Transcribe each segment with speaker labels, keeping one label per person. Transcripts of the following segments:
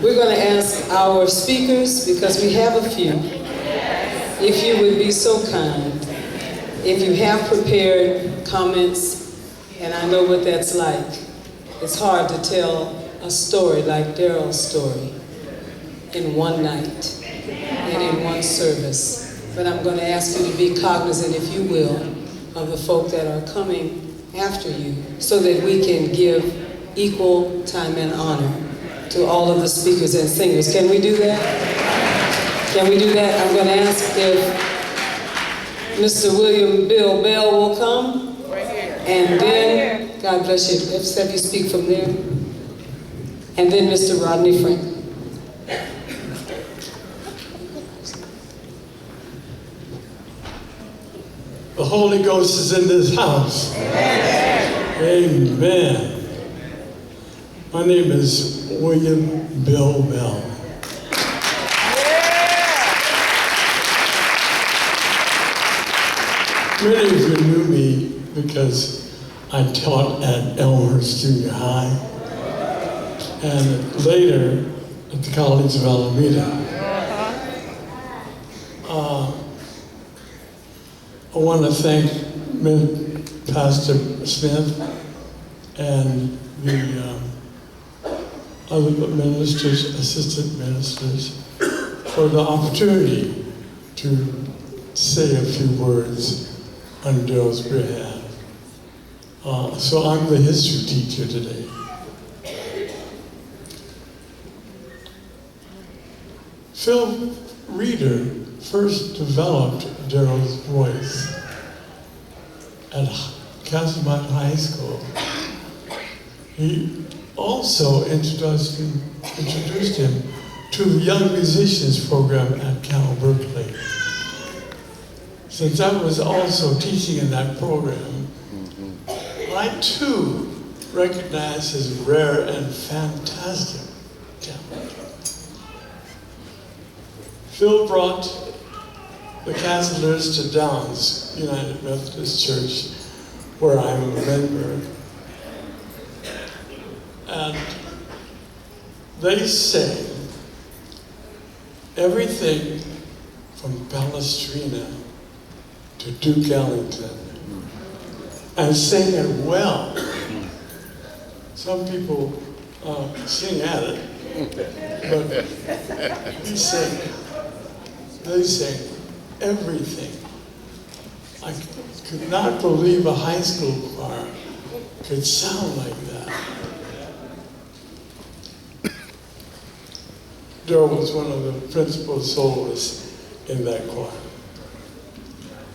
Speaker 1: We're going to ask our speakers, because we have a few, if you would be so kind, if you have prepared comments, and I know what that's like. It's hard to tell a story like Daryl's story in one night and in one service. But I'm going to ask you to be cognizant, if you will, of the folk that are coming after you, so that we can give equal time and honor to all of the speakers and singers. Can we do that? Can we do that? I'm going to ask if Mr. William Bill Bell will come.
Speaker 2: Right here.
Speaker 1: And then, God bless you, let's have you speak from there. And then Mr. Rodney Frank.
Speaker 3: The Holy Ghost is in this house. Amen. Amen. My name is William Bill Bell. Many of you knew me because I taught at Elmhurst Junior High and later at the College of Alameda. I want to thank Pastor Smith and the other ministers, assistant ministers, for the opportunity to say a few words on Daryl's behalf. So I'm the history teacher today. Phil Reeder first developed Daryl's voice at Casamount High School. He also introduced him to the Young Musicians program at Cal Berkeley. Since I was also teaching in that program, I too recognize his rare and fantastic talent. Phil brought the Caslers to Downs United Methodist Church, where I'm a member. And they sang everything from Palestrina to Duke Ellington, and sang it well. Some people sing at it, but they sang everything. I could not believe a high school choir could sound like that. Daryl was one of the principal soloists in that choir.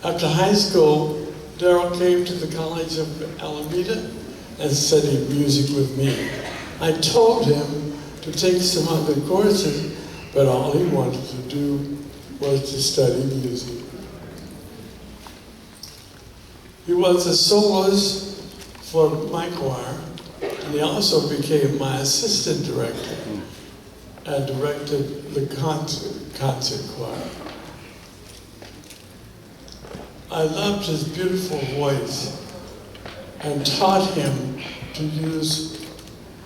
Speaker 3: After high school, Daryl came to the College of Alameda and studied music with me. I told him to take some other courses, but all he wanted to do was to study music. He was a soloist for my choir, and he also became my assistant director and directed the concert choir. I loved his beautiful voice and taught him to use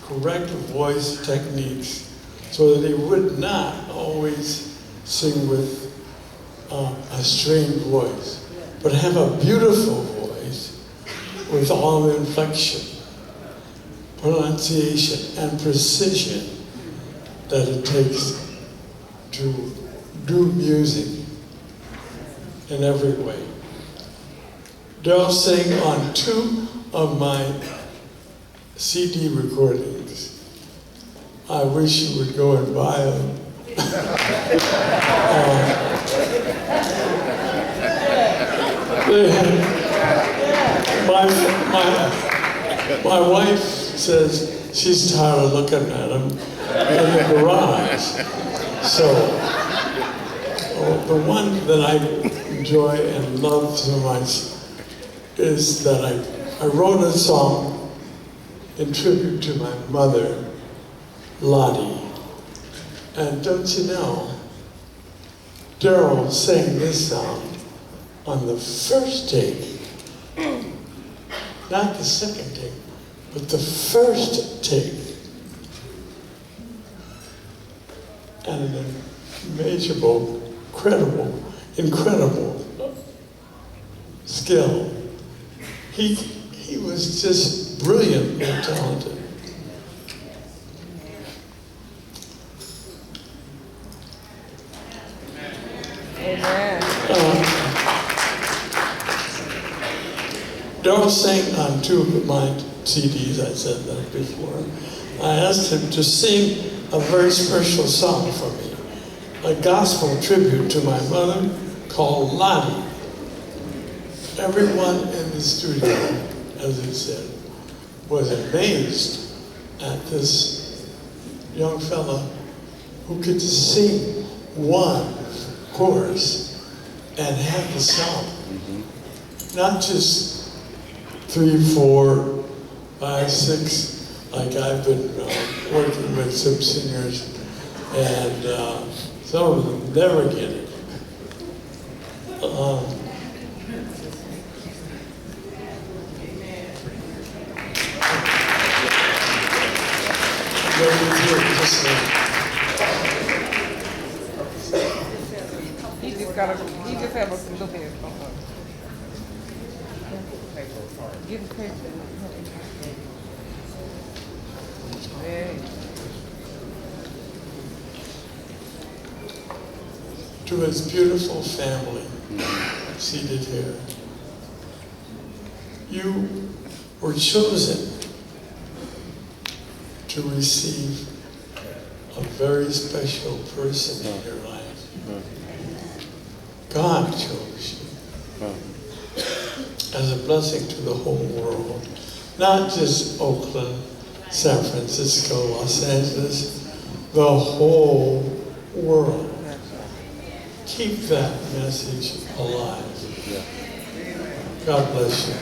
Speaker 3: correct voice techniques so that he would not always sing with a strained voice, but have a beautiful voice with all the inflection, pronunciation, and precision that it takes to do music in every way. Daryl sang on 2 of my CD recordings. I wish you would go and buy them. My wife says she's tired of looking at them in the garage. So the one that I enjoy and love so much is that I wrote a song in tribute to my mother, Lottie. And don't you know, Daryl sang this song on the first take, not the second take, but the first take. and an immeasurable, incredible skill. He was just brilliantly talented.
Speaker 2: Amen.
Speaker 3: Daryl sang on 2 of my CDs, I said that before. I asked him to sing a very special song for me, a gospel tribute to my mother called Lottie. Everyone in the studio, as he said, was amazed at this young fella who could sing one chorus and have the song. Not just 3, 4, 5, 6, like I've been working with some singers, and some of them never get it.
Speaker 2: He just have a look at his phone. Give him credit. Hey.
Speaker 3: To his beautiful family seated here, you were chosen to receive a very special person in your life. God chose you as a blessing to the whole world, not just Oakland, San Francisco, Los Angeles, the whole world. Keep that message alive. God bless you.